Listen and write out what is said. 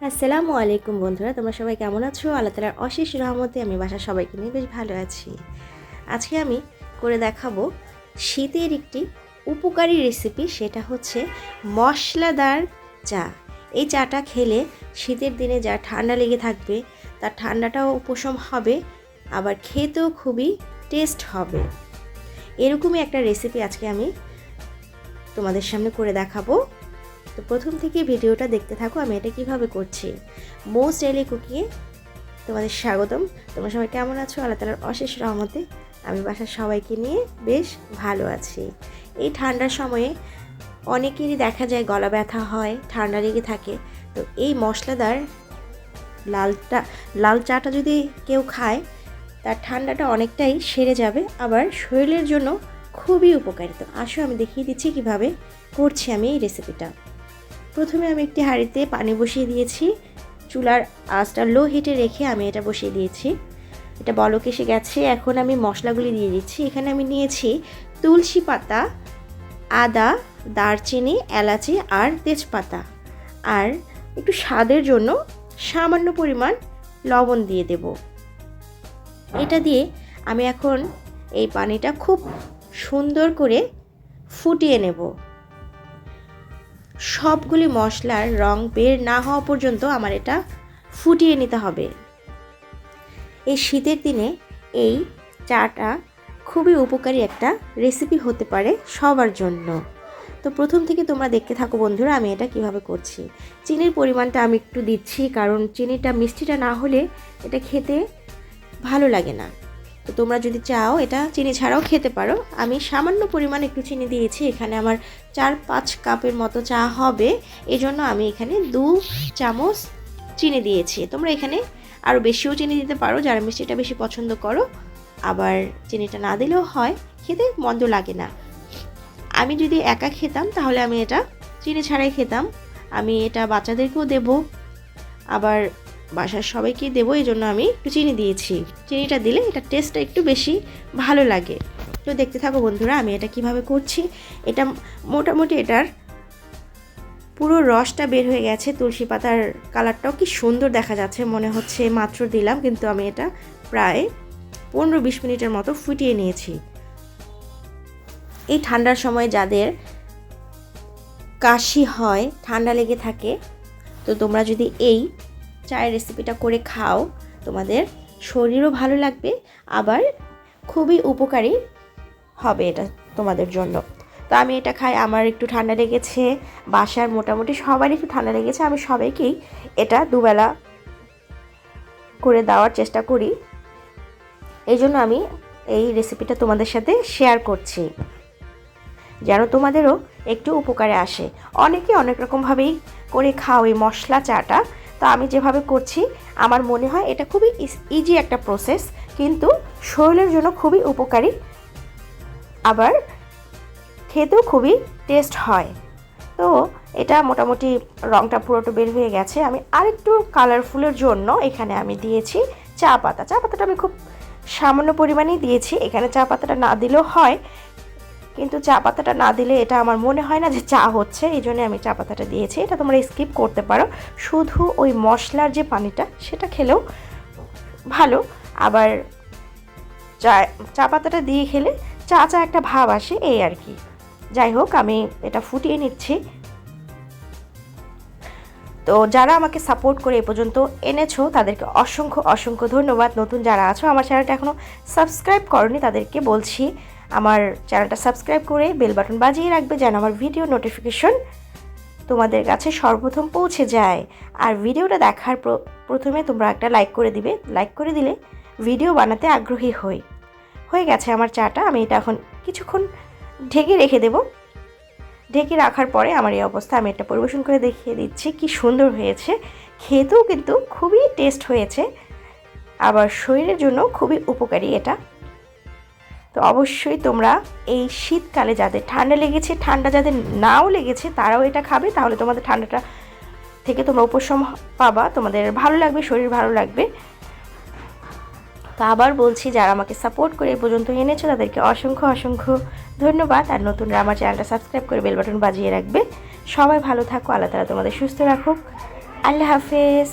আসসালামু আলাইকুম বন্ধুরা, তোমরা সবাই কেমন আছো? আল্লাহ তাআলার অশেষ রহমতে আমি বাসার সবাইকে নিয়ে বেশ ভালো আছি। আজকে আমি করে দেখাবো শীতের একটি উপকারী রেসিপি, সেটা হচ্ছে মশলাদার চা। এই চাটা খেলে শীতের দিনে যা ঠান্ডা লেগে থাকবে তার ঠান্ডাটাও উপশম হবে, আবার খেতেও খুবই টেস্ট হবে। এরকমই একটা রেসিপি আজকে আমি তোমাদের সামনে করে দেখাবো। তো প্রথম থেকে ভিডিওটা দেখতে থাকো, আমি এটা কিভাবে করছি। মোস্ট ডেইলি কুকিংয়ে তোমাদের স্বাগতম। তোমরা সবাই কেমন আছো? আল্লাহ তাআলার অশেষ রহমতে আমি বাসার সবাইকে নিয়ে বেশ ভালো আছি। এই ঠান্ডার সময়ে অনেকেরই দেখা যায় গলা ব্যথা হয়, ঠান্ডা লেগে থাকে। তো এই মশলাদার লাল চাটা যদি কেউ খায় তার ঠান্ডাটা অনেকটাই সেরে যাবে, আবার শরীরের জন্য খুবই উপকারী। তো আসো আমি দেখিয়ে দিচ্ছি কিভাবে করছি আমি এই রেসিপিটা। প্রথমে আমি একটি হাঁড়িতে পানি বসিয়ে দিয়েছি, চুলার আঁচটা লো হিটে রেখে আমি এটা বসিয়ে দিয়েছি। এটা বলক এসে গেছে, এখন আমি মশলাগুলি দিয়ে দিচ্ছি। এখানে আমি নিয়েছি তুলসী পাতা, আদা, দারচিনি, এলাচি আর তেজপাতা, আর একটু স্বাদের জন্য সামান্য পরিমাণ লবণ দিয়ে দেব। এটা দিয়ে আমি এখন এই পানিটা খুব সুন্দর করে ফুটিয়ে নেব। সবগুলি মশলার রং বের না হওয়া পর্যন্ত আমার এটা ফুটিয়ে নিতে হবে। এই শীতের দিনে এই চাটা খুবই উপকারী একটা রেসিপি হতে পারে সবার জন্য। তো প্রথম থেকে তোমরা দেখতে থাকো বন্ধুরা, আমি এটা কিভাবে করছি। চিনির পরিমাণটা আমি একটু দিচ্ছি, কারণ চিনিটা মিষ্টিটা না হলে এটা খেতে ভালো লাগে না। তো তোমরা যদি চাও এটা চিনি ছাড়াও খেতে পারো। আমি সামান্য পরিমাণ একটু চিনি দিয়েছি, এখানে আমার 4-5 কাপের মতো চা হবে, এজন্য আমি এখানে 2 চামচ চিনি দিয়েছি। তোমরা এখানে আরও বেশিও চিনি দিতে পারো যারা মিষ্টিটা বেশি পছন্দ করো, আবার চিনিটা না দিলেও হয়, খেতে মন্দ লাগে না। আমি যদি একা খেতাম তাহলে আমি এটা চিনি ছাড়াই খেতাম। আমি এটা বাচ্চাদেরকেও দেব, আবার বাসার সবাইকেই দেবো, এই জন্য আমি একটু চিনি দিয়েছি। চিনিটা দিলে এটা টেস্টটা একটু বেশি ভালো লাগে। তো দেখতে থাকো বন্ধুরা আমি এটা কিভাবে করছি। এটা মোটামুটি এটার পুরো রসটা বের হয়ে গেছে, তুলসী পাতার কালারটাও কি সুন্দর দেখা যাচ্ছে, মনে হচ্ছে মাত্র দিলাম, কিন্তু আমি এটা প্রায় 15-20 মিনিটের মতো ফুটিয়ে নিয়েছি। এই ঠান্ডার সময় যাদের কাশি হয়, ঠান্ডা লেগে থাকে, তো তোমরা যদি এই চায়ের রেসিপিটা করে খাও তোমাদের শরীরও ভালো লাগবে, আবার খুবই উপকারী হবে এটা তোমাদের জন্য। তো আমি এটা খাই, আমার একটু ঠান্ডা লেগেছে, বাসার মোটামুটি সবারই একটু ঠান্ডা লেগেছে, আমি সবাইকেই এটা দুবেলা করে দেওয়ার চেষ্টা করি। এই জন্য আমি এই রেসিপিটা তোমাদের সাথে শেয়ার করছি, যেন তোমাদেরও একটু উপকারে আসে। অনেকে অনেক রকমভাবেই করে খাও এই মশলা চাটা, তো আমি যেভাবে করছি আমার মনে হয় এটা খুবই ইজি একটা প্রসেস, কিন্তু শরীরের জন্য খুবই উপকারী, আবার খেতেও খুবই টেস্ট হয়। তো এটা মোটামুটি রঙটা পুরোটা বের হয়ে গেছে। আমি আরেকটু কালারফুলের জন্য এখানে আমি দিয়েছি চা পাতা। চা পাতাটা আমি খুব সামান্য পরিমাণেই দিয়েছি, এখানে চা পাতাটা না দিলেও হয়, কিন্তু চা পাতাটা না দিলে এটা আমার মনে হয় না যে চা হচ্ছে, এই জন্য আমি চা পাতাটা দিয়েছি। এটা তোমরা স্কিপ করতে পারো, শুধু ওই মশলার যে পানিটা সেটা খেলেও ভালো, আবার চা পাতাটা দিয়ে খেলে চা চা একটা ভাব আসে, এই আর কি। যাই হোক, আমি এটা ফুটিয়ে নিচ্ছি। তো যারা আমাকে সাপোর্ট করে এ পর্যন্ত এনেছো তাদেরকে অসংখ্য অসংখ্য ধন্যবাদ। নতুন যারা আছো আমার চ্যানেলটা এখনও সাবস্ক্রাইব করনি তাদেরকে বলছি আমার চ্যানেলটা সাবস্ক্রাইব করে বেল বাটন বাজিয়ে রাখবে, যেন আমার ভিডিও নোটিফিকেশন তোমাদের কাছে সর্বপ্রথম পৌঁছে যায়। আর ভিডিওটা দেখার প্রথমে তোমরা একটা লাইক করে দিবে, লাইক করে দিলে ভিডিও বানাতে আগ্রহী হয়ে গেছে আমার চাটা। আমি এটা এখন কিছুক্ষণ ঢেকে রেখে দেবো। ঢেকে রাখার পরে আমার এই অবস্থা, আমি এটা পরিবেশন করে দেখিয়ে দিচ্ছি কি সুন্দর হয়েছে, খেতেও কিন্তু খুবই টেস্ট হয়েছে, আবার শরীরের জন্য খুবই উপকারী এটা। তো অবশ্যই তোমরা এই শীতকালে যাদের ঠান্ডা লেগেছে, ঠান্ডা যাদের নাও লেগেছে তারাও এটা খাবে, তাহলে তোমাদের ঠান্ডাটা থেকে তোমরা উপশম পাবা, তোমাদের ভালো লাগবে, শরীর ভালো লাগবে। তো আবার বলছি, যারা আমাকে সাপোর্ট করে এই পর্যন্ত এনেছো তাদেরকে অসংখ্য অসংখ্য ধন্যবাদ। আর নতুনরা আমার চ্যানেলটা সাবস্ক্রাইব করে বেল বাটন বাজিয়ে রাখবে। সবাই ভালো থাকো, আল্লাহ তাআলা তোমাদের সুস্থ রাখুক। আল্লাহ হাফেজ।